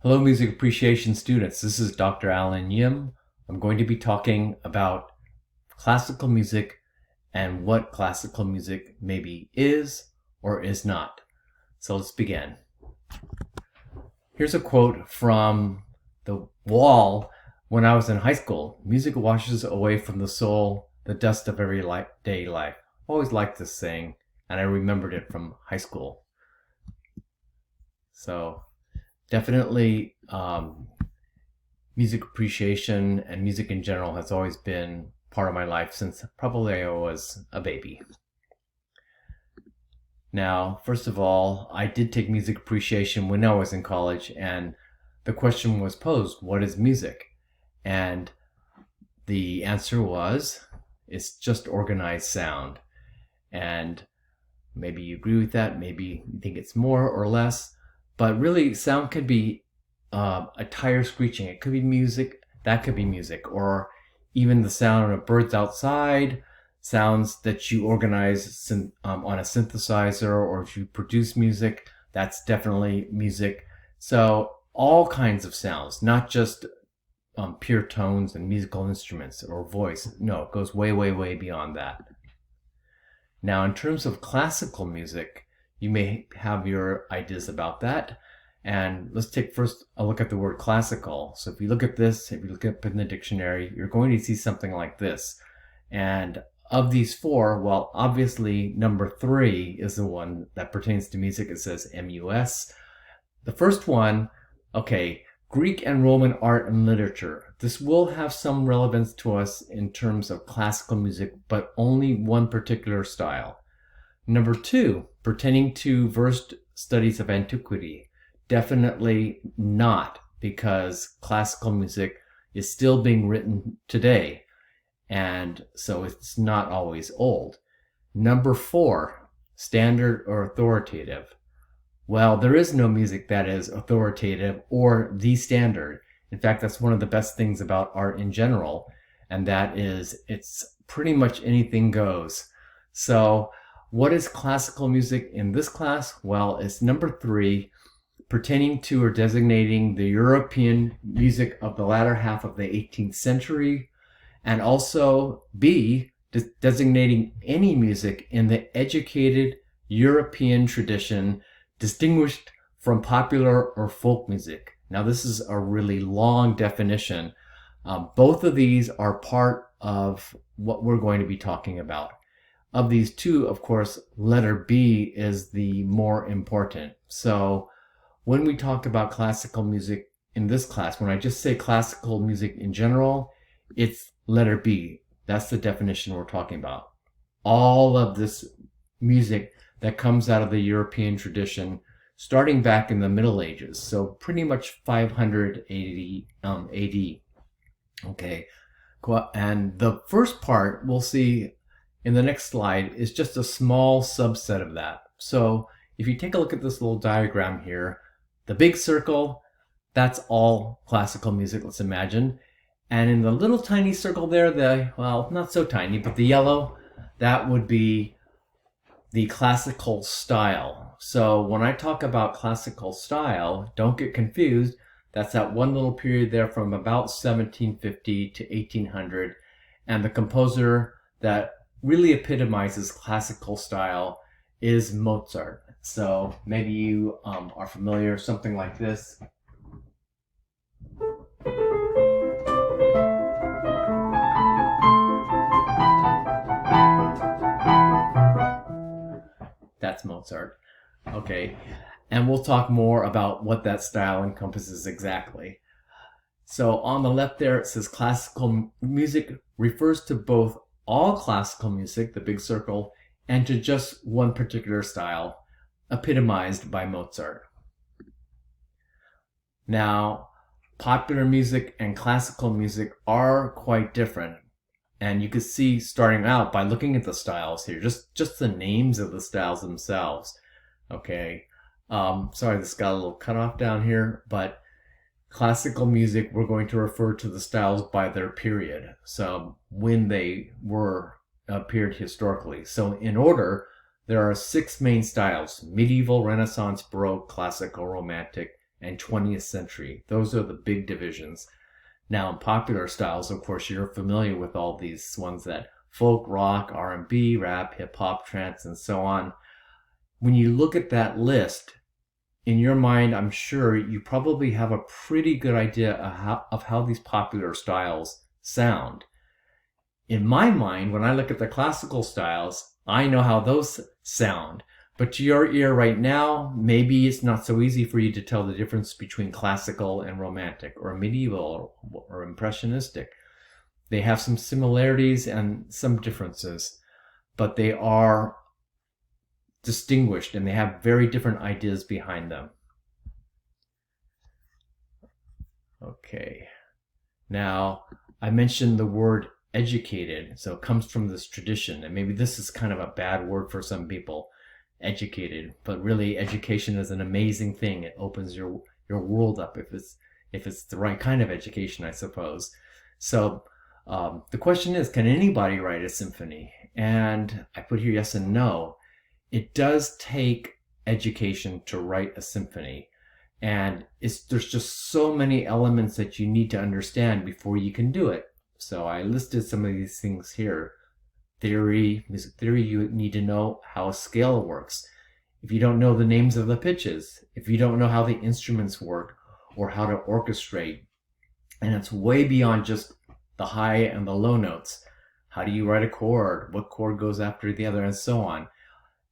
Hello, music appreciation students. This is Dr. Alan Yim. I'm going to be talking about classical music and what classical music maybe is or is not. So let's begin. Here's a quote from The Wall when I was in high school. Music washes away from the soul the dust of everyday life. Always liked this saying, and I remembered it from high school. So definitely, music appreciation and music in general has always been part of my life since probably I was a baby. Now, first of all, I did take music appreciation when I was in college, and the question was posed, what is music? And the answer was, it's just organized sound. And maybe you agree with that, maybe you think it's more or less. But really, sound could be a tire screeching. It could be music. That could be music. Or even the sound of birds outside, sounds that you organize on a synthesizer, or if you produce music, that's definitely music. So all kinds of sounds, not just pure tones and musical instruments or voice. No, it goes way, way, way beyond that. Now, in terms of classical music, you may have your ideas about that. And let's take first a look at the word classical. So if you look at this, if you look up in the dictionary, you're going to see something like this. And of these four, well, obviously number 3 is the one that pertains to music. It says MUS. The first one, okay, Greek and Roman art and literature. This will have some relevance to us in terms of classical music, but only one particular style. Number 2, pertaining to versed studies of antiquity. Definitely not, because classical music is still being written today, and so it's not always old. Number 4, standard or authoritative. Well, there is no music that is authoritative or the standard. In fact, that's one of the best things about art in general, and that is it's pretty much anything goes. So what is classical music in this class? Well, it's number 3, pertaining to or designating the European music of the latter half of the 18th century, and also B, designating any music in the educated European tradition distinguished from popular or folk music. Now, this is a really long definition. Both of these are part of what we're going to be talking about. Of these two, of course, letter B is the more important. So when we talk about classical music in this class, when I just say classical music in general, it's letter B. That's the definition we're talking about. All of this music that comes out of the European tradition starting back in the Middle Ages, so pretty much 500 AD. Okay, and the first part we'll see in the next slide is just a small subset of that. So if you take a look at this little diagram here, the big circle, that's all classical music, let's imagine. And in the little tiny circle there, well, not so tiny, but the yellow, that would be the classical style. So when I talk about classical style, don't get confused. That's that one little period there from about 1750 to 1800. And the composer that really epitomizes classical style is Mozart. So maybe you are familiar, something like this. That's Mozart. Okay, and we'll talk more about what that style encompasses exactly. So on the left there, it says classical music refers to both all classical music, the big circle, and to just one particular style, epitomized by Mozart. Now, popular music and classical music are quite different. And you can see starting out by looking at the styles here, just the names of the styles themselves. Okay, sorry, this got a little cut off down here, but classical music, we're going to refer to the styles by their period. So when they appeared historically. So in order, there are 6 main styles: medieval, Renaissance, Baroque, classical, romantic, and 20th century. Those are the big divisions. Now, in popular styles, of course, you're familiar with all these ones that folk, rock, R&B, rap, hip hop, trance, and so on. When you look at that list, in your mind, I'm sure you probably have a pretty good idea of how these popular styles sound. In my mind, when I look at the classical styles, I know how those sound. But to your ear right now, maybe it's not so easy for you to tell the difference between classical and romantic, or medieval, or impressionistic. They have some similarities and some differences, but they are distinguished and they have very different ideas behind them. Okay. Now, I mentioned the word educated, so it comes from this tradition, and maybe this is kind of a bad word for some people, educated, but really education is an amazing thing. It opens your world up if it's the right kind of education, I suppose. So the question is, can anybody write a symphony? And I put here yes and no. It does take education to write a symphony, and there's just so many elements that you need to understand before you can do it. So I listed some of these things here. Theory, music theory, you need to know how a scale works. If you don't know the names of the pitches, if you don't know how the instruments work or how to orchestrate, and it's way beyond just the high and the low notes. How do you write a chord? What chord goes after the other, and so on.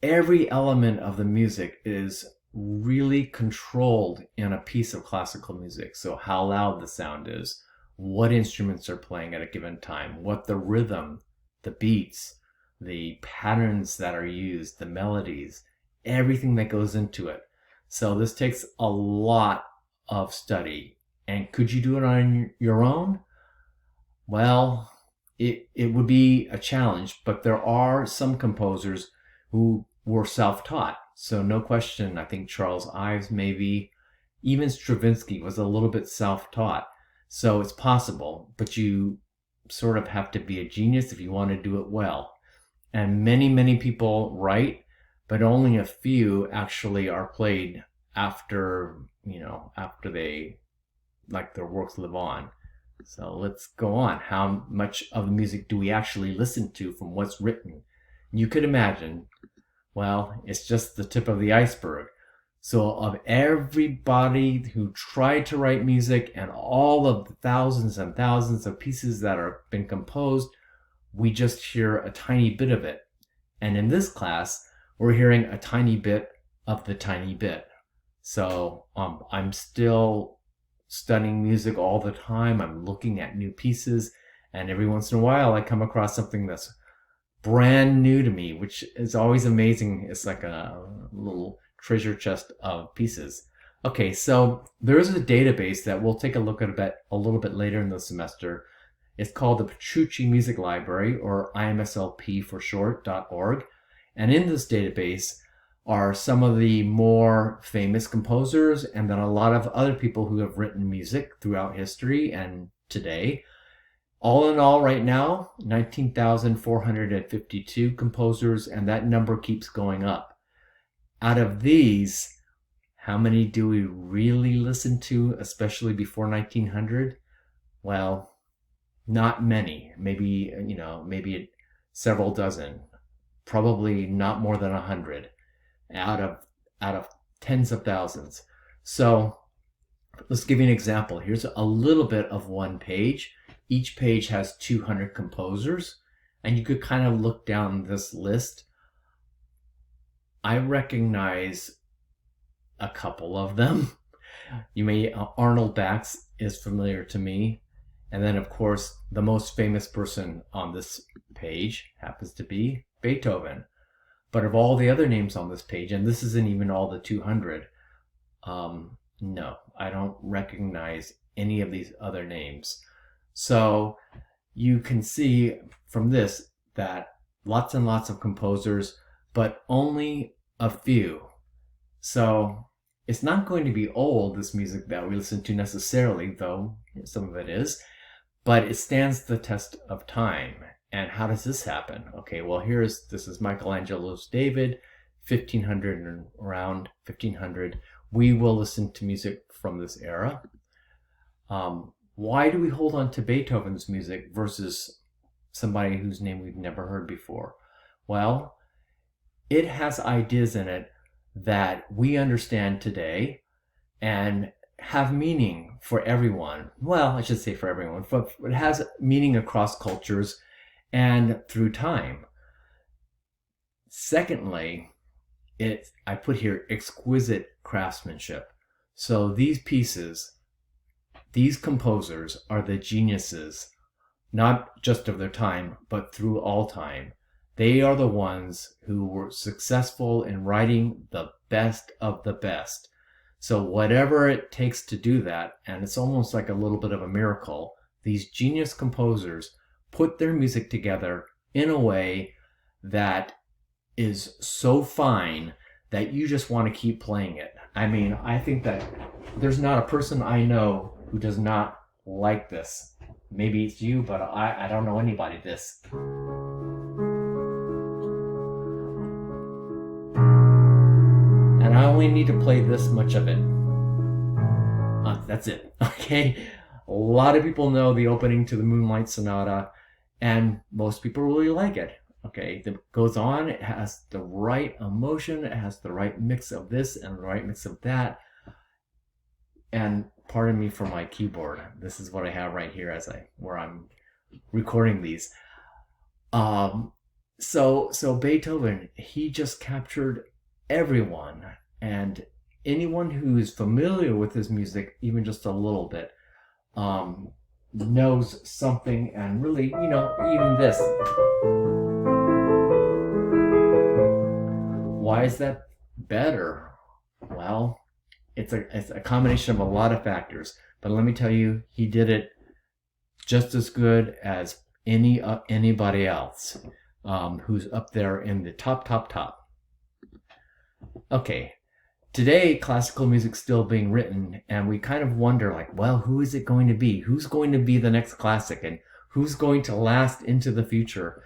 Every element of the music is really controlled in a piece of classical music. So how loud the sound is, what instruments are playing at a given time, what the rhythm, the beats, the patterns that are used, the melodies, everything that goes into it. So this takes a lot of study. And could you do it on your own? Well, it would be a challenge, but there are some composers who were self-taught. So no question, I think Charles Ives maybe, even Stravinsky was a little bit self-taught. So it's possible, but you sort of have to be a genius if you want to do it well. And many, many people write, but only a few actually are played after they, like, their works live on. So let's go on. How much of the music do we actually listen to from what's written? You could imagine, well, it's just the tip of the iceberg. So of everybody who tried to write music and all of the thousands and thousands of pieces that have been composed, we just hear a tiny bit of it. And in this class, we're hearing a tiny bit of the tiny bit. So I'm still studying music all the time. I'm looking at new pieces, and every once in a while I come across something that's brand new to me, which is always amazing. It's like a little treasure chest of pieces. Okay, so there's a database that we'll take a look at a little bit later in the semester. It's called the Petrucci Music Library, or IMSLP for short, .org. And in this database are some of the more famous composers, and then a lot of other people who have written music throughout history and today. All in all, right now, 19,452 composers, and that number keeps going up. Out of these, how many do we really listen to, especially before 1900? Well, not many. Maybe several dozen. Probably not more than 100 out of tens of thousands. So let's give you an example. Here's a little bit of one page. Each page has 200 composers, and you could kind of look down this list. I recognize a couple of them. Arnold Bax is familiar to me. And then, of course, the most famous person on this page happens to be Beethoven. But of all the other names on this page, and this isn't even all the 200, no, I don't recognize any of these other names. So you can see from this that lots and lots of composers, but only a few. So it's not going to be old, this music that we listen to necessarily, though some of it is, but it stands the test of time. And how does this happen? Okay, well, this is Michelangelo's David, 1500 and around 1500. we will listen to music from this era. Why do we hold on to Beethoven's music versus somebody whose name we've never heard before? Well, it has ideas in it that we understand today and have meaning for everyone. Well, I should say for everyone, but it has meaning across cultures and through time. Secondly, I put here exquisite craftsmanship. So these pieces, these composers are the geniuses, not just of their time, but through all time. They are the ones who were successful in writing the best of the best. So whatever it takes to do that, and it's almost like a little bit of a miracle, these genius composers put their music together in a way that is so fine that you just want to keep playing it. I mean, I think that there's not a person I know who does not like this. Maybe it's you, but I don't know anybody this. And I only need to play this much of it. That's it. Okay? A lot of people know the opening to the Moonlight Sonata, and most people really like it. Okay, it goes on, it has the right emotion, it has the right mix of this and the right mix of that. And pardon me for my keyboard. This is what I have right here where I'm recording these. So Beethoven, he just captured everyone, and anyone who is familiar with his music, even just a little bit, knows something, and really, even this. Why is that better? Well, it's a combination of a lot of factors, but let me tell you, he did it just as good as anybody else who's up there in the top. Okay, today classical music's still being written, and we kind of wonder, like, well, who is it going to be? Who's going to be the next classic, and who's going to last into the future?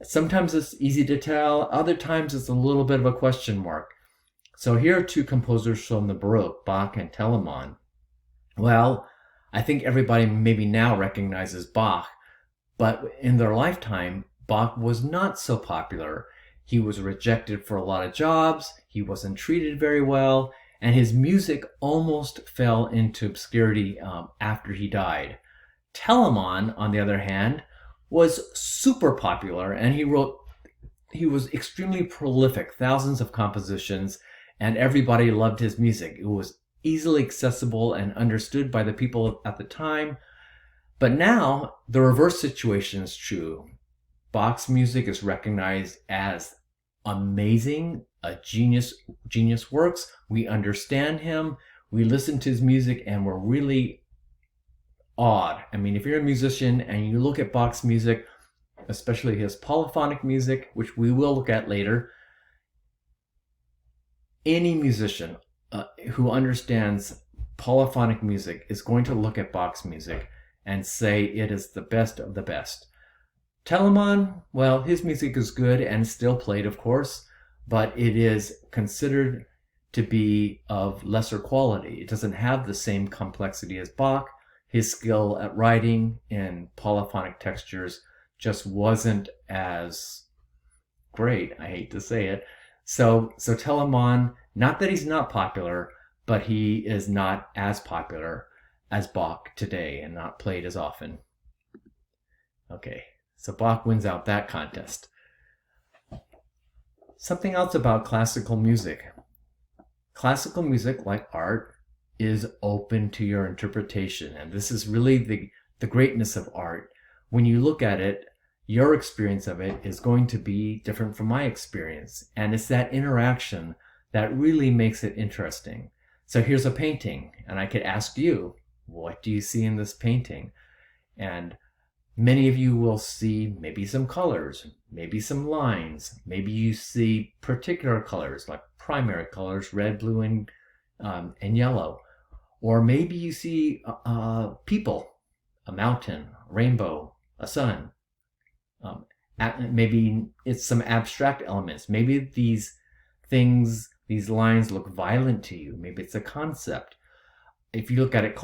Sometimes it's easy to tell, other times it's a little bit of a question mark. So here are two composers from the Baroque, Bach and Telemann. Well, I think everybody maybe now recognizes Bach, but in their lifetime, Bach was not so popular. He was rejected for a lot of jobs, he wasn't treated very well, and his music almost fell into obscurity after he died. Telemann, on the other hand, was super popular, and he was extremely prolific, thousands of compositions, and everybody loved his music. It was easily accessible and understood by the people at the time. But now the reverse situation is true. Bach's music is recognized as amazing, a genius works. We understand him, we listen to his music, and we're really awed. I mean, if you're a musician and you look at Bach's music, especially his polyphonic music, which we will look at later, any musician who understands polyphonic music is going to look at Bach's music and say it is the best of the best. Telemann, well, his music is good and still played, of course, but it is considered to be of lesser quality. It doesn't have the same complexity as Bach. His skill at writing in polyphonic textures just wasn't as great. I hate to say it. So Telemann, not that he's not popular, but he is not as popular as Bach today and not played as often. Okay, so Bach wins out that contest. Something else about classical music. Classical music, like art, is open to your interpretation. And this is really the greatness of art. When you look at it, your experience of it is going to be different from my experience. And it's that interaction that really makes it interesting. So here's a painting, and I could ask you, what do you see in this painting? And many of you will see maybe some colors, maybe some lines, maybe you see particular colors like primary colors, red, blue, and yellow. Or maybe you see people, a mountain, a rainbow, a sun. Maybe it's some abstract elements. Maybe these things, These lines look violent to you. Maybe it's a concept. If you look at it